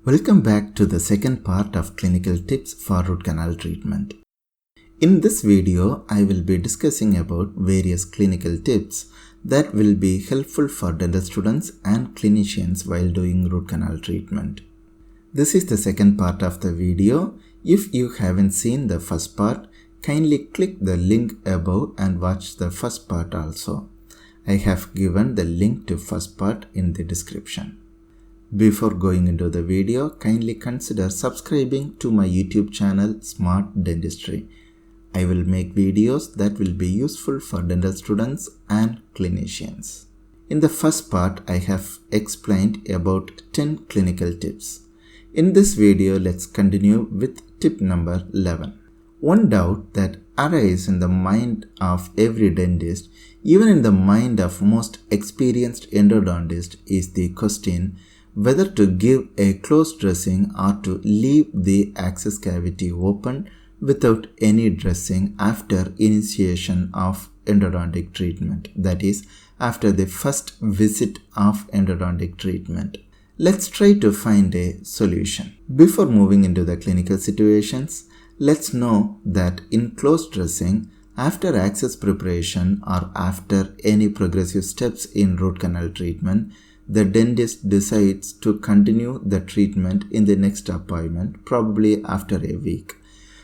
Welcome back to the second part of clinical tips for root canal treatment. In this video, I will be discussing about various clinical tips that will be helpful for dental students and clinicians while doing root canal treatment. This is the second part of the video. If you haven't seen the first part, kindly click the link above and watch the first part also. I have given the link to first part in the description. Before going into the video, kindly consider subscribing to my YouTube channel Smart Dentistry. I will make videos that will be useful for dental students and clinicians. In the first part, I have explained about 10 clinical tips. In this video, let's continue with tip number 11. One doubt that arises in the mind of every dentist, even in the mind of most experienced endodontist, is the question whether to give a closed dressing or to leave the access cavity open without any dressing after initiation of endodontic treatment, that is, after the first visit of endodontic treatment. Let's try to find a solution. Before moving into the clinical situations, let's know that in closed dressing, after access preparation or after any progressive steps in root canal treatment, the dentist decides to continue the treatment in the next appointment, probably after a week.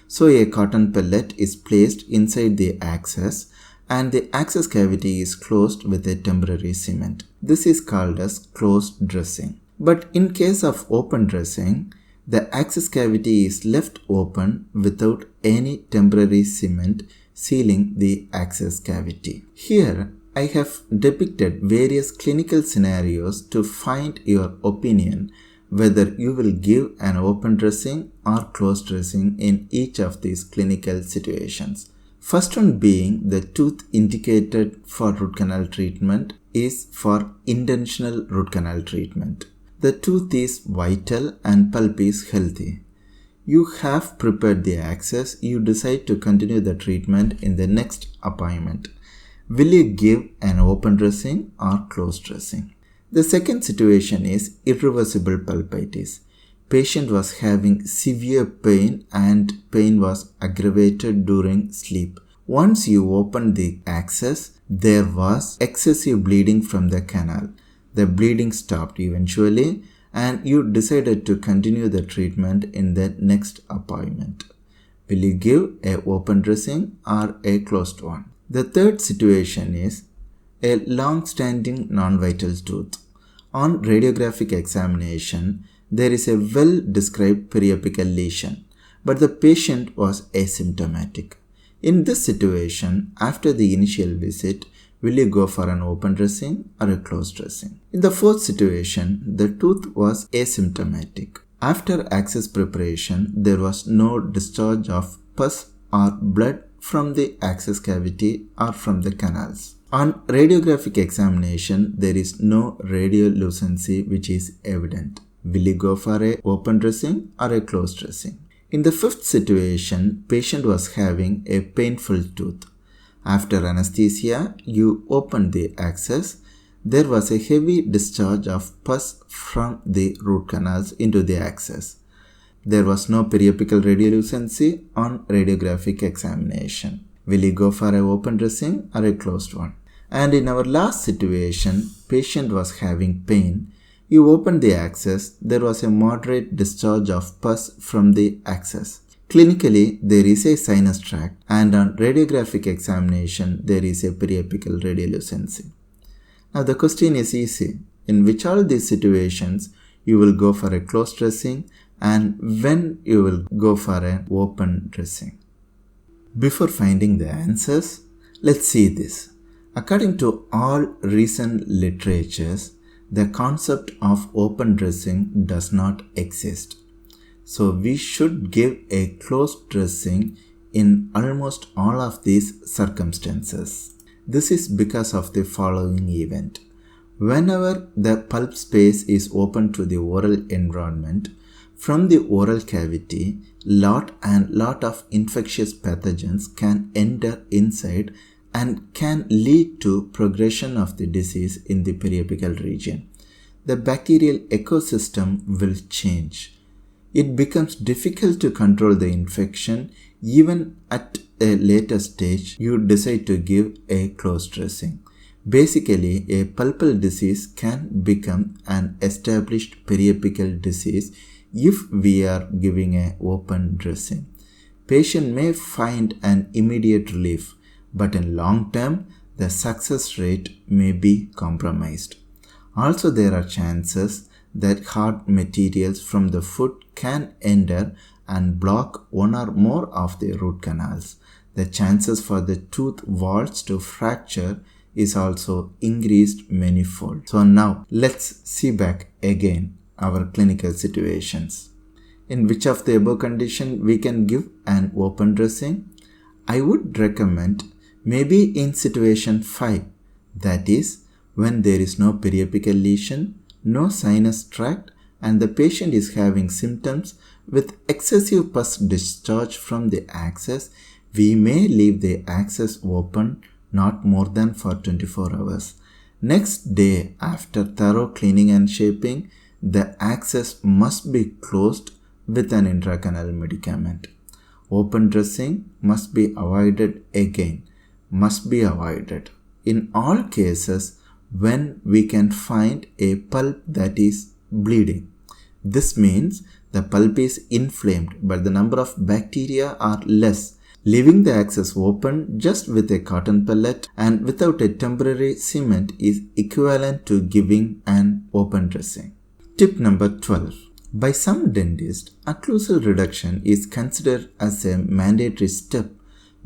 So a cotton pellet is placed inside the access and the access cavity is closed with a temporary cement. This is called as closed dressing. But in case of open dressing, the access cavity is left open without any temporary cement sealing the access cavity. Here, I have depicted various clinical scenarios to find your opinion whether you will give an open dressing or closed dressing in each of these clinical situations. First one being the tooth indicated for root canal treatment is for intentional root canal treatment. The tooth is vital and pulp is healthy. You have prepared the access, you decide to continue the treatment in the next appointment. Will you give an open dressing or closed dressing? The second situation is irreversible pulpitis. Patient was having severe pain and pain was aggravated during sleep. Once you opened the access, there was excessive bleeding from the canal. The bleeding stopped eventually and you decided to continue the treatment in the next appointment. Will you give an open dressing or a closed one? The third situation is a long-standing non-vital tooth. On radiographic examination, there is a well-described periapical lesion, but the patient was asymptomatic. In this situation, after the initial visit, will you go for an open dressing or a closed dressing? In the fourth situation, the tooth was asymptomatic. After access preparation, there was no discharge of pus or blood from the access cavity or from the canals. On radiographic examination, there is no radiolucency which is evident. Will you go for a open dressing or a closed dressing? In the fifth situation, patient was having a painful tooth. After anesthesia, you opened the access. There was a heavy discharge of pus from the root canals into the access. There was no periapical radiolucency on radiographic examination. Will you go for an open dressing or a closed one? And in our last situation, patient was having pain. You opened the access. There was a moderate discharge of pus from the access. Clinically, there is a sinus tract and on radiographic examination, there is a periapical radiolucency. Now the question is easy. In which all these situations you will go for a closed dressing and when you will go for an open dressing? Before finding the answers, let's see this. According to all recent literatures, the concept of open dressing does not exist. So we should give a closed dressing in almost all of these circumstances. This is because of the following event. Whenever the pulp space is open to the oral environment, from the oral cavity, lot of infectious pathogens can enter inside and can lead to progression of the disease in the periapical region. the bacterial ecosystem will change. It becomes difficult to control the infection. Even at a later stage, you decide to give a close dressing. Basically, a pulpal disease can become an established periapical disease if we are giving a open dressing. Patient may find an immediate relief, but in long term, the success rate may be compromised. Also, there are chances that hard materials from the foot can enter and block one or more of the root canals. The chances for the tooth walls to fracture is also increased manifold. So now let's see back again our clinical situations. In which of the above condition we can give an open dressing? I would recommend maybe in situation 5, that is when there is no periapical lesion, no sinus tract, and the patient is having symptoms with excessive pus discharge from the axis. We may leave the axis open not more than for 24 hours. Next day, after thorough cleaning and shaping, the axis must be closed with an intracanal medicament. Open dressing must be avoided again. Must be avoided in all cases when we can find a pulp that is bleeding. This means the pulp is inflamed but the number of bacteria are less. Leaving the axis open just with a cotton pellet and without a temporary cement is equivalent to giving an open dressing. Tip number 12. By some dentists, occlusal reduction is considered as a mandatory step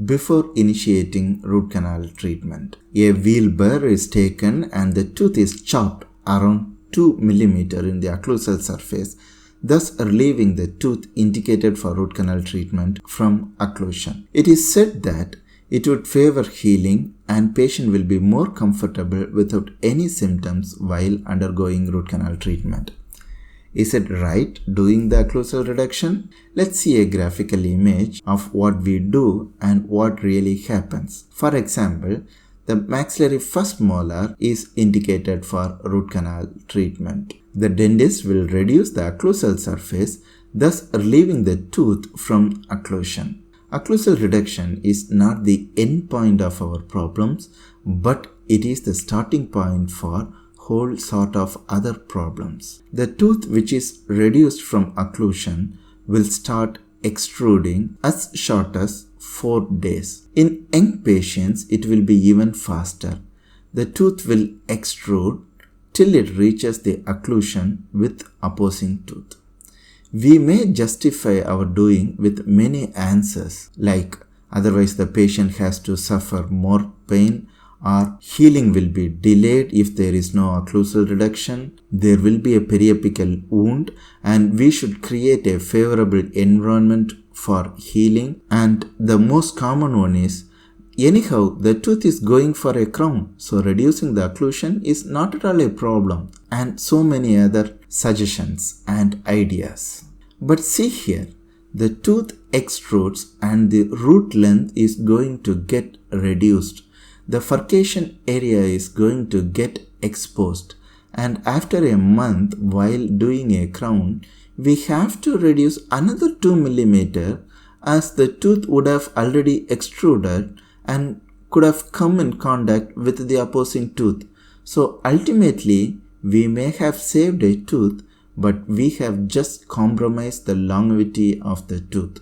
before initiating root canal treatment. A wheel burr is taken and the tooth is chopped around 2 mm in the occlusal surface, thus relieving the tooth indicated for root canal treatment from occlusion. It is said that it would favor healing and patient will be more comfortable without any symptoms while undergoing root canal treatment. Is it right doing the occlusal reduction? Let's see a graphical image of what we do and what really happens. For example, the maxillary first molar is indicated for root canal treatment. The dentist will reduce the occlusal surface, thus relieving the tooth from occlusion. Occlusal reduction is not the end point of our problems, but it is the starting point for whole sort of other problems. The tooth which is reduced from occlusion will start extruding as short as 4 days. In young patients, it will be even faster. The tooth will extrude till it reaches the occlusion with opposing tooth. We may justify our doing with many answers like otherwise the patient has to suffer more pain, or healing will be delayed if there is no occlusal reduction, there will be a periapical wound and we should create a favorable environment for healing, and the most common one is anyhow the tooth is going for a crown, so reducing the occlusion is not at all a problem, and so many other suggestions and ideas. But see here, the tooth extrudes and the root length is going to get reduced. The furcation area is going to get exposed, and after a month while doing a crown, we have to reduce another 2 mm as the tooth would have already extruded and could have come in contact with the opposing tooth. So ultimately, we may have saved a tooth, but we have just compromised the longevity of the tooth.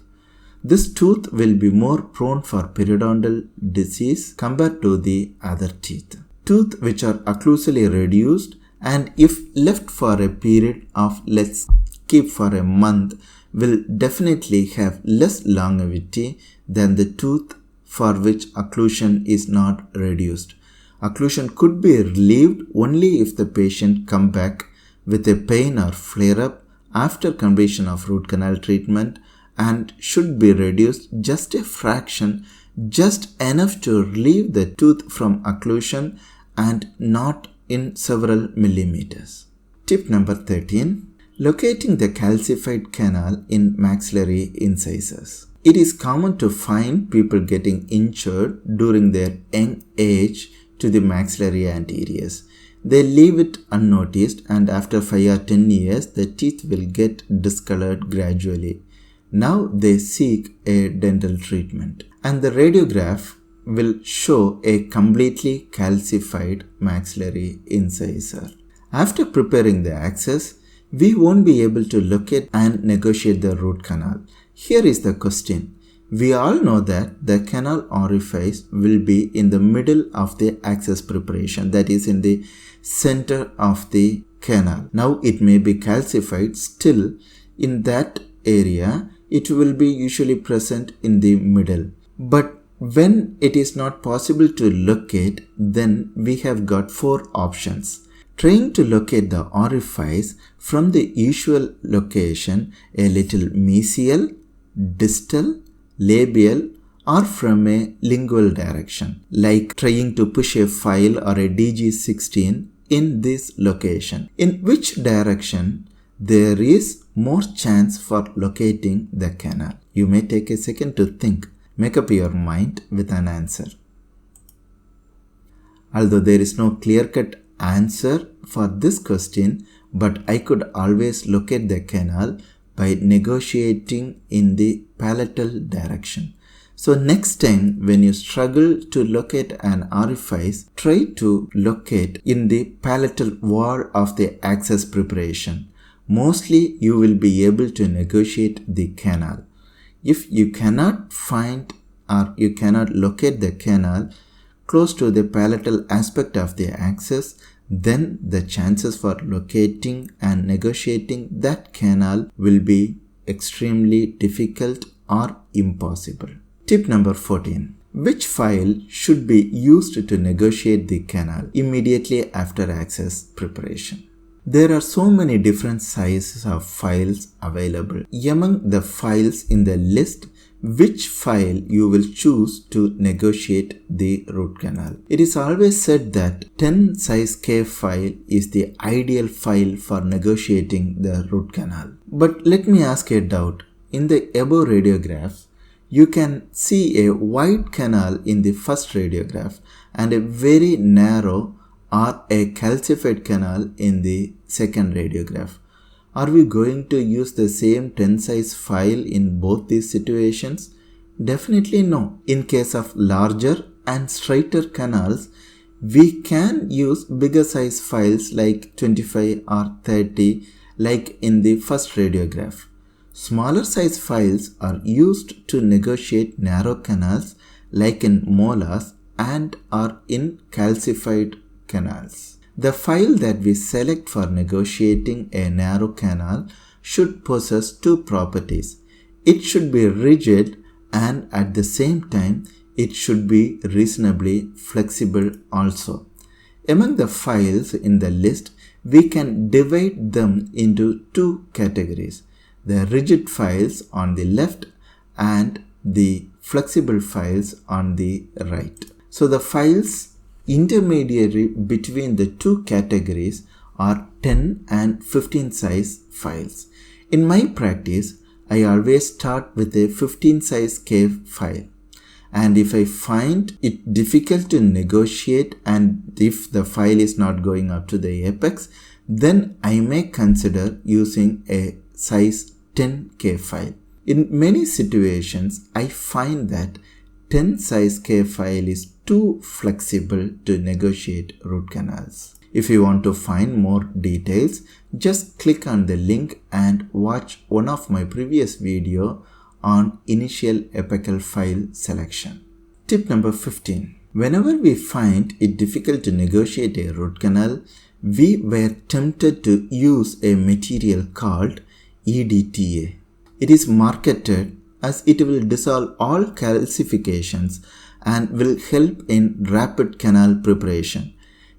This tooth will be more prone for periodontal disease compared to the other teeth. Teeth which are occlusally reduced and if left for a period of let's keep for a month will definitely have less longevity than the tooth for which occlusion is not reduced. Occlusion could be relieved only if the patient come back with a pain or flare-up after completion of root canal treatment, and should be reduced just a fraction, just enough to relieve the tooth from occlusion and not in several millimeters. Tip number 13. Locating the calcified canal in maxillary incisors. It is common to find people getting injured during their young age to the maxillary anteriors. they leave it unnoticed, and after 5 or 10 years, the teeth will get discolored gradually. Now they seek a dental treatment, and the radiograph will show a completely calcified maxillary incisor. After preparing the access, we won't be able to locate and negotiate the root canal. Here is the question. We all know that the canal orifice will be in the middle of the access preparation, that is in the center of the canal. Now it may be calcified, still in that area it will be usually present in the middle. But when it is not possible to locate, then we have got 4 options. Trying to locate the orifice from the usual location, a little mesial, distal, labial, or from a lingual direction, like trying to push a file or a DG16 in this location. In which direction there is more chance for locating the canal? You may take a second to think. Make up your mind with an answer. Although there is no clear-cut answer for this question, but I could always locate the canal by negotiating in the palatal direction. So next time when you struggle to locate an orifice, try to locate in the palatal wall of the access preparation. Mostly you will be able to negotiate the canal. If you cannot find or you cannot locate the canal close to the palatal aspect of the access, then the chances for locating and negotiating that canal will be extremely difficult or impossible. Tip number 14. Which file should be used to negotiate the canal immediately after access preparation? There are so many different sizes of files available. Among the files in the list, which file you will choose to negotiate the root canal? It is always said that 10 size K file is the ideal file for negotiating the root canal. But let me ask a doubt. In the above radiographs, you can see a wide canal in the first radiograph and a very narrow or a calcified canal in the second radiograph. Are we going to use the same 10 size file in both these situations? Definitely no. In case of larger and straighter canals, we can use bigger size files like 25 or 30 like in the first radiograph. Smaller size files are used to negotiate narrow canals like in molars and are in calcified canals. The file that we select for negotiating a narrow canal should possess 2 properties. It should be rigid and at the same time it should be reasonably flexible also. Among the files in the list, we can divide them into 2 categories. The rigid files on the left and the flexible files on the right. So the files intermediary between the 2 categories are 10 and 15 size files. In my practice, I always start with a 15 size K file, and if I find it difficult to negotiate and if the file is not going up to the apex, then I may consider using a size 10K file. In many situations, I find that 10 size K file is too flexible to negotiate root canals. If you want to find more details, just click on the link and watch one of my previous video on initial apical file selection. Tip number 15. Whenever we find it difficult to negotiate a root canal, we were tempted to use a material called EDTA. It is marketed as it will dissolve all calcifications and will help in rapid canal preparation.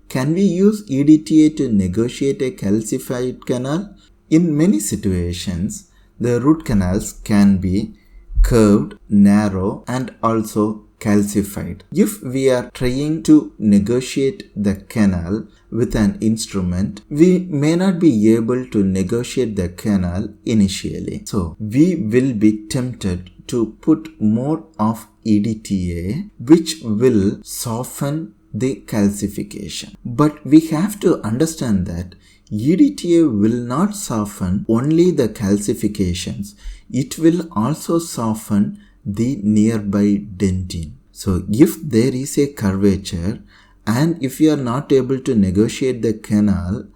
Can we use EDTA to negotiate a calcified canal? In many situations, the root canals can be curved, narrow, and also calcified. If we are trying to negotiate the canal with an instrument, we may not be able to negotiate the canal initially. So, we will be tempted to put more of EDTA, which will soften the calcification. But we have to understand that EDTA will not soften only the calcifications. It will also soften the nearby dentin. So if there is a curvature and if you are not able to negotiate the canal,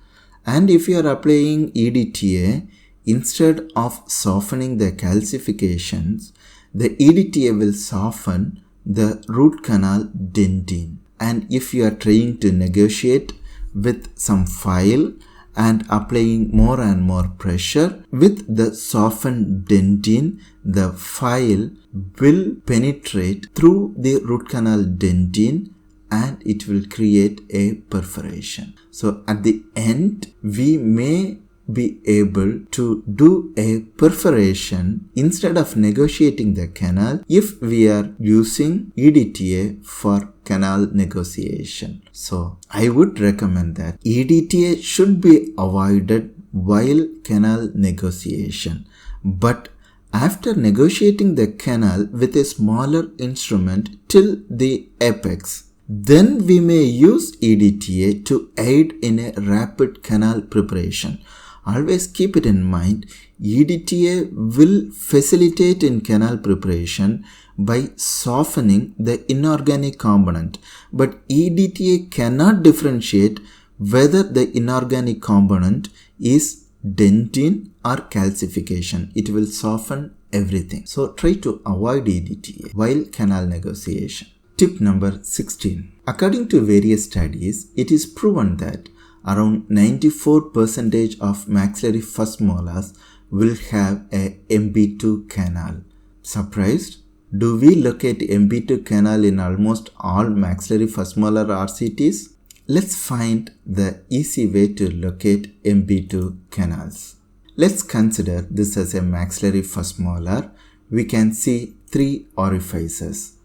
and if you are applying EDTA, instead of softening the calcifications, the EDTA will soften the root canal dentin. And if you are trying to negotiate with some file and applying more and more pressure with the softened dentin, the file will penetrate through the root canal dentin and it will create a perforation. So at the end, we may be able to do a perforation instead of negotiating the canal if we are using EDTA for canal negotiation. So I would recommend that EDTA should be avoided while canal negotiation. But after negotiating the canal with a smaller instrument till the apex, then we may use EDTA to aid in a rapid canal preparation. Always keep it in mind, EDTA will facilitate in canal preparation by softening the inorganic component, but EDTA cannot differentiate whether the inorganic component is dentin or calcification. It will soften everything. So try to avoid EDTA while canal negotiation. Tip number 16. According to various studies, it is proven that around 94% of maxillary first molars will have a MB2 canal. Surprised? Do we locate MB2 canal in almost all maxillary first molar RCTs? Let's find the easy way to locate MB2 canals. Let's consider this as a maxillary first molar. We can see three orifices: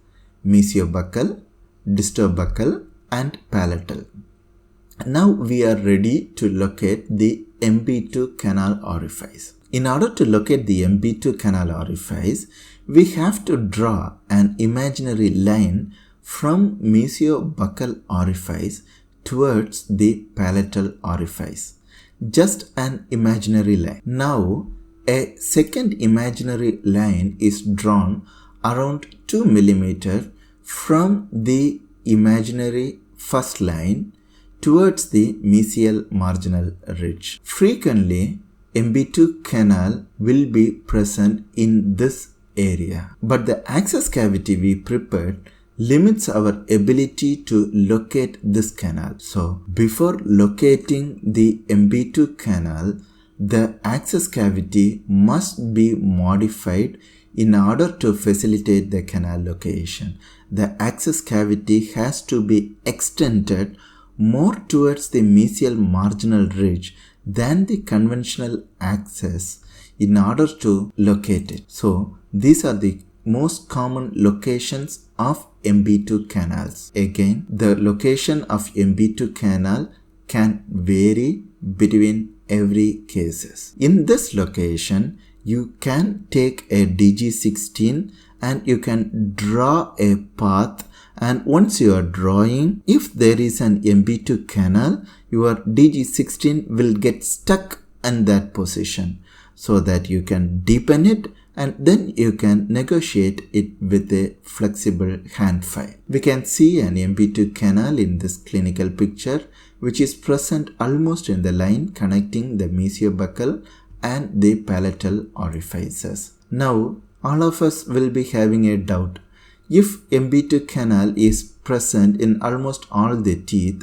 mesiobuccal, distobuccal and palatal. Now we are ready to locate the MB2 canal orifice. In order to locate the MB2 canal orifice, we have to draw an imaginary line from mesiobuccal orifice towards the palatal orifice. Just an imaginary line. Now a second imaginary line is drawn around 2 mm from the imaginary first line towards the mesial marginal ridge. Frequently, MB2 canal will be present in this area, but the access cavity we prepared limits our ability to locate this canal. So, before locating the MB2 canal, the access cavity must be modified in order to facilitate the canal location. The access cavity has to be extended more towards the mesial marginal ridge than the conventional access in order to locate it. So these are the most common locations of MB2 canals. Again, the location of MB2 canal can vary between every cases. In this location, you can take a DG16 and you can draw a path, and once you are drawing, if there is an MB2 canal, your DG16 will get stuck in that position so that you can deepen it and then you can negotiate it with a flexible hand file. We can see an MB2 canal in this clinical picture, which is present almost in the line connecting the mesiobuccal and the palatal orifices. Now, all of us will be having a doubt. If MB2 canal is present in almost all the teeth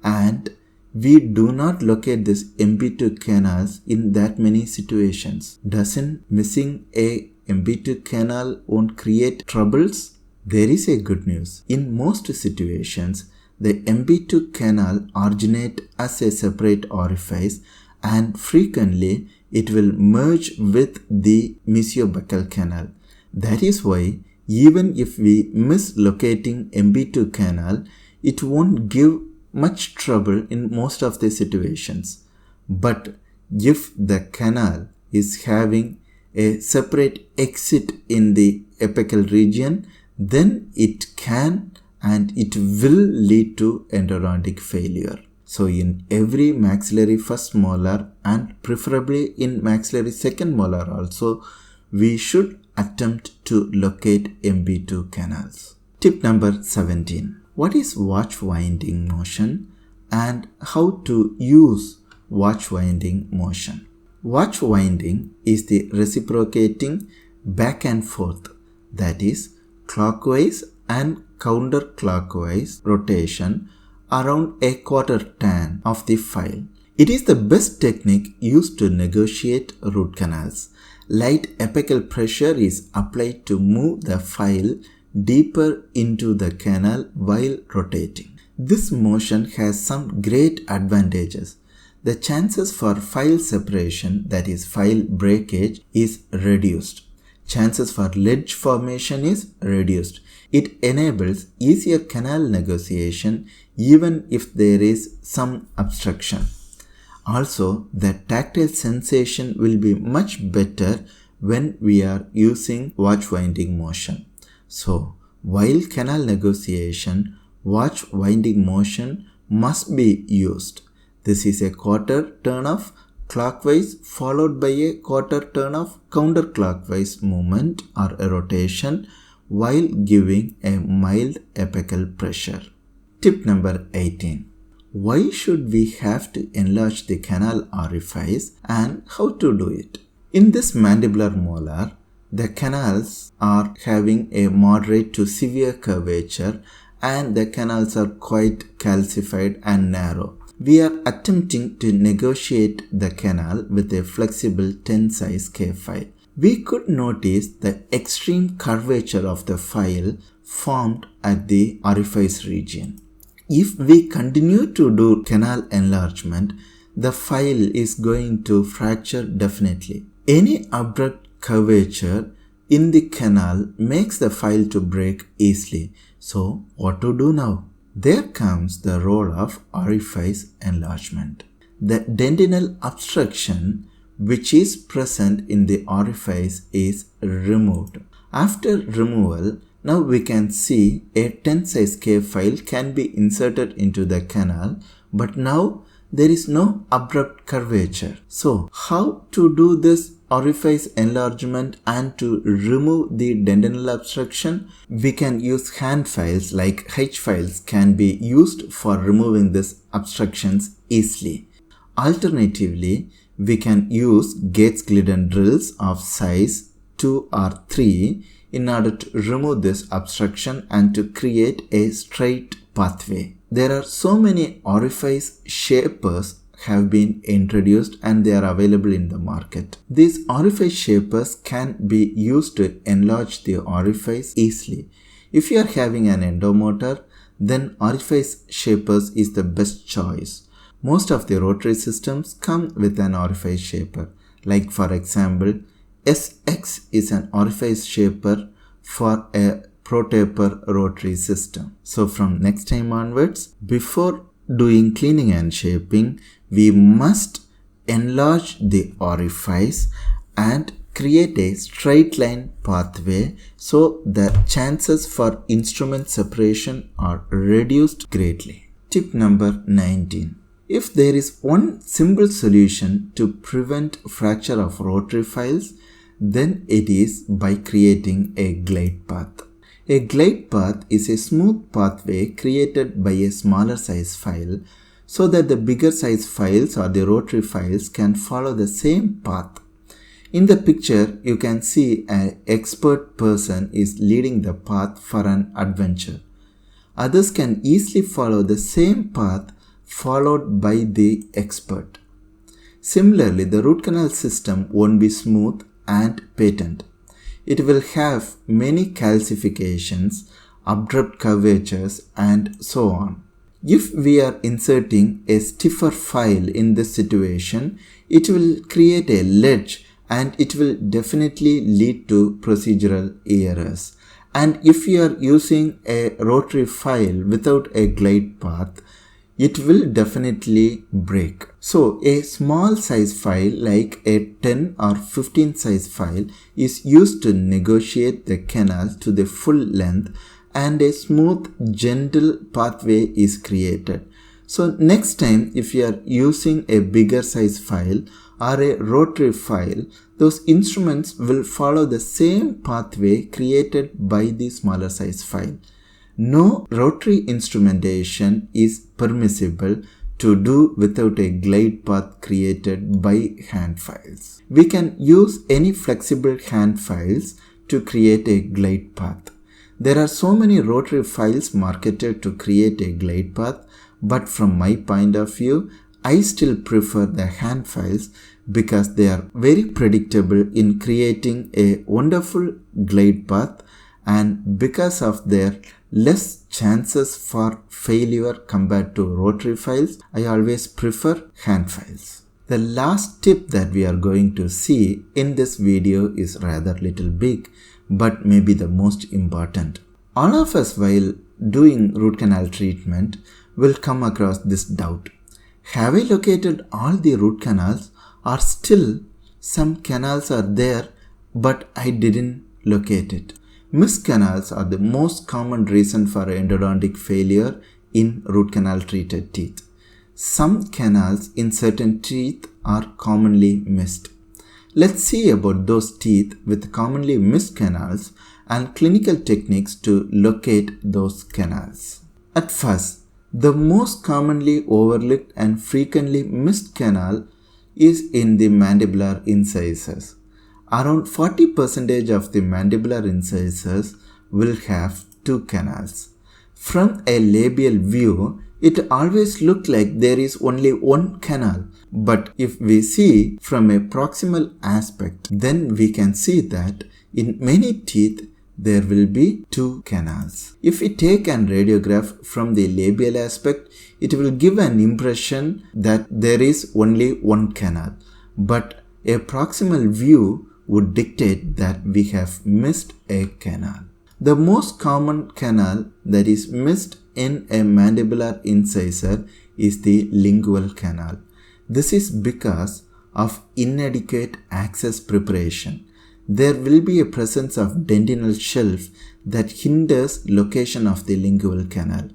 and we do not locate this MB2 canals in that many situations, doesn't missing a MB2 canal won't create troubles? There is a good news. In most situations, the MB2 canal originates as a separate orifice and frequently it will merge with the mesiobuccal canal. That is why even if we miss locating MB2 canal, it won't give much trouble in most of the situations. But if the canal is having a separate exit in the apical region, then it can and it will lead to endodontic failure. So in every maxillary first molar and preferably in maxillary second molar also, we should attempt to locate MB2 canals. Tip number 17. What is watch winding motion and how to use watch winding motion? Watch winding is the reciprocating back and forth, that is clockwise and counterclockwise rotation around a quarter turn of the file. It is the best technique used to negotiate root canals. Light apical pressure is applied to move the file deeper into the canal while rotating. This motion has some great advantages. The chances for file separation, that is file breakage, is reduced. Chances for ledge formation is reduced. It enables easier canal negotiation even if there is some obstruction. Also, the tactile sensation will be much better when we are using watch winding motion. So, while canal negotiation, watch winding motion must be used. This is a quarter turn of clockwise followed by a quarter turn of counterclockwise movement or a rotation while giving a mild apical pressure. Tip number 18. Why should we have to enlarge the canal orifice and how to do it? In this mandibular molar, the canals are having a moderate to severe curvature and the canals are quite calcified and narrow. We are attempting to negotiate the canal with a flexible 10 size K file. We could notice the extreme curvature of the file formed at the orifice region. If we continue to do canal enlargement, the file is going to fracture definitely. Any abrupt curvature in the canal makes the file to break easily. So what to do now? There comes the role of orifice enlargement. The dentinal obstruction which is present in the orifice is removed. After removal, now we can see a 10 size K file can be inserted into the canal, but now there is no abrupt curvature. So how to do this orifice enlargement and to remove the dentinal obstruction? We can use hand files like H files can be used for removing these obstructions easily. Alternatively, we can use Gates-Glidden drills of size 2 or 3 in order to remove this obstruction and to create a straight pathway. There are so many orifice shapers have been introduced and they are available in the market. These orifice shapers can be used to enlarge the orifice easily. If you are having an endomotor, then orifice shapers is the best choice. Most of the rotary systems come with an orifice shaper. Like for example, SX is an orifice shaper for a ProTaper rotary system. So from next time onwards, before doing cleaning and shaping, we must enlarge the orifice and create a straight line pathway so the chances for instrument separation are reduced greatly. Tip number 19. If there is one simple solution to prevent fracture of rotary files, then it is by creating a glide path. A glide path is a smooth pathway created by a smaller size file so that the bigger size files or the rotary files can follow the same path. In the picture, you can see an expert person is leading the path for an adventure. Others can easily follow the same path followed by the expert. Similarly, the root canal system won't be smooth and patent. It will have many calcifications, abrupt curvatures, and so on. If we are inserting a stiffer file in this situation, it will create a ledge and it will definitely lead to procedural errors. And if you are using a rotary file without a glide path, it will definitely break. So a small size file like a 10 or 15 size file is used to negotiate the canal to the full length and a smooth, gentle pathway is created. So next time if you are using a bigger size file or a rotary file, those instruments will follow the same pathway created by the smaller size file. No rotary instrumentation is permissible to do without a glide path created by hand files. We can use any flexible hand files to create a glide path. There are so many rotary files marketed to create a glide path, but from my point of view, I still prefer the hand files because they are very predictable in creating a wonderful glide path, and because of their less chances for failure compared to rotary files, I always prefer hand files. The last tip that we are going to see in this video is rather little big, but maybe the most important. All of us while doing root canal treatment will come across this doubt. Have I located all the root canals, or still some canals are there but I didn't locate it? Missed canals are the most common reason for endodontic failure in root canal treated teeth. Some canals in certain teeth are commonly missed. Let's see about those teeth with commonly missed canals and clinical techniques to locate those canals. At first, the most commonly overlooked and frequently missed canal is in the mandibular incisors. Around 40% of the mandibular incisors will have two canals. From a labial view, it always looks like there is only one canal. But if we see from a proximal aspect, then we can see that in many teeth there will be two canals. If we take an radiograph from the labial aspect, it will give an impression that there is only one canal. But a proximal view would dictate that we have missed a canal. The most common canal that is missed in a mandibular incisor is the lingual canal. This is because of inadequate access preparation. There will be a presence of dentinal shelf that hinders location of the lingual canal.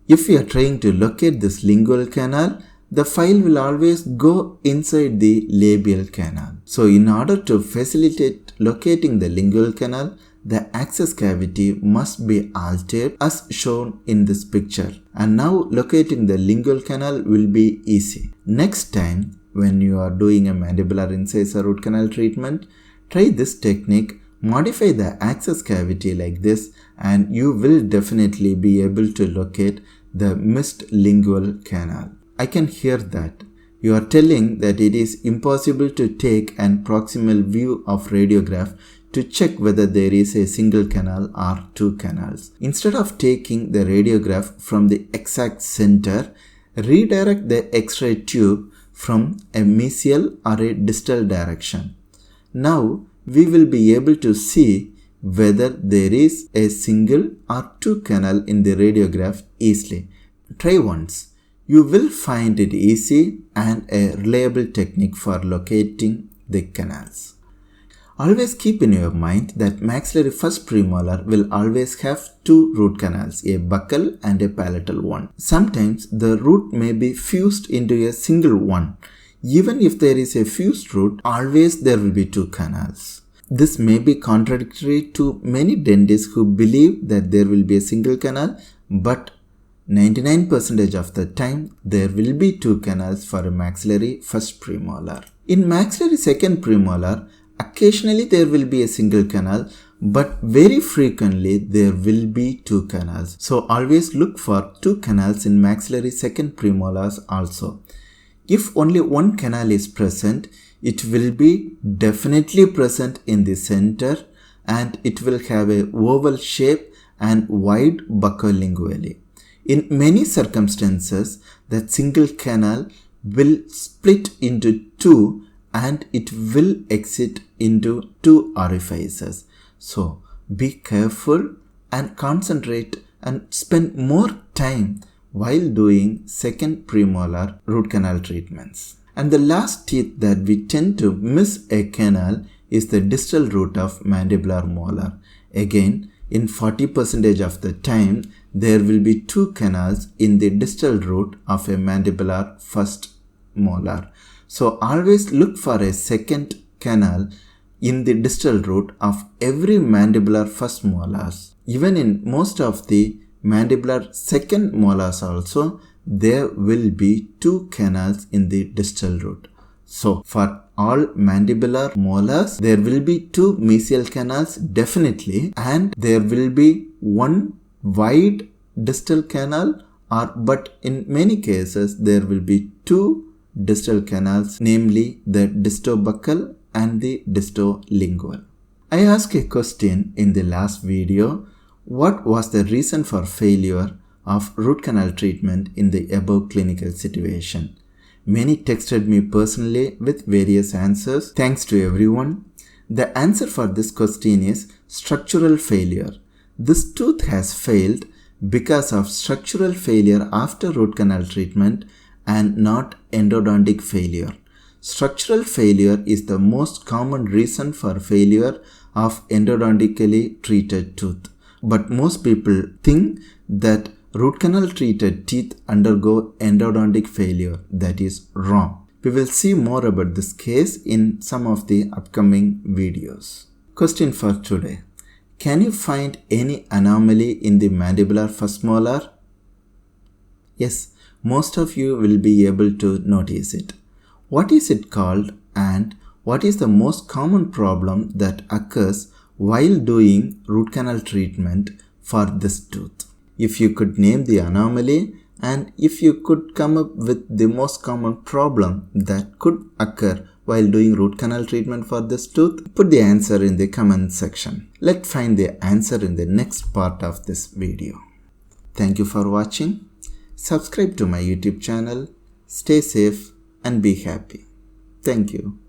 If we are trying to locate this lingual canal, the file will always go inside the labial canal. So in order to facilitate locating the lingual canal, the access cavity must be altered as shown in this picture. And now locating the lingual canal will be easy. Next time when you are doing a mandibular incisor root canal treatment, try this technique, modify the access cavity like this, and you will definitely be able to locate the missed lingual canal. I can hear that. You are telling that it is impossible to take an proximal view of radiograph to check whether there is a single canal or two canals. Instead of taking the radiograph from the exact center, redirect the X-ray tube from a mesial or a distal direction. Now we will be able to see whether there is a single or two canal in the radiograph easily. Try once. You will find it easy and a reliable technique for locating the canals. Always keep in your mind that maxillary first premolar will always have two root canals, a buccal and a palatal one. Sometimes the root may be fused into a single one. Even if there is a fused root, always there will be two canals. This may be contradictory to many dentists who believe that there will be a single canal, but 99% of the time there will be two canals for a maxillary first premolar. In maxillary second premolar, occasionally there will be a single canal, but very frequently there will be two canals. So always look for two canals in maxillary second premolars also. If only one canal is present, it will be definitely present in the center and it will have a oval shape and wide buccolingually. In many circumstances, that single canal will split into two and it will exit into two orifices. So be careful and concentrate and spend more time while doing second premolar root canal treatments. And the last teeth that we tend to miss a canal is the distal root of mandibular molar. Again, in 40% of the time, there will be two canals in the distal root of a mandibular first molar. So always look for a second canal in the distal root of every mandibular first molars. Even in most of the mandibular second molars also, there will be two canals in the distal root. So for all mandibular molars, there will be two mesial canals definitely, and there will be one wide distal canal, but in many cases there will be two distal canals, namely the distobuccal and the distolingual. I asked a question in the last video: what was the reason for failure of root canal treatment in the above clinical situation? Many texted me personally with various answers. Thanks to everyone. The answer for this question is structural failure. This tooth has failed because of structural failure after root canal treatment and not endodontic failure. Structural failure is the most common reason for failure of endodontically treated tooth. But most people think that root canal treated teeth undergo endodontic failure. That is wrong. We will see more about this case in some of the upcoming videos. Question for today: can you find any anomaly in the mandibular first molar? Yes, most of you will be able to notice it. What is it called, and what is the most common problem that occurs while doing root canal treatment for this tooth? If you could name the anomaly, and if you could come up with the most common problem that could occur while doing root canal treatment for this tooth, put the answer in the comment section. Let's find the answer in the next part of this video. Thank you for watching. Subscribe to my YouTube channel. Stay safe and be happy. Thank you.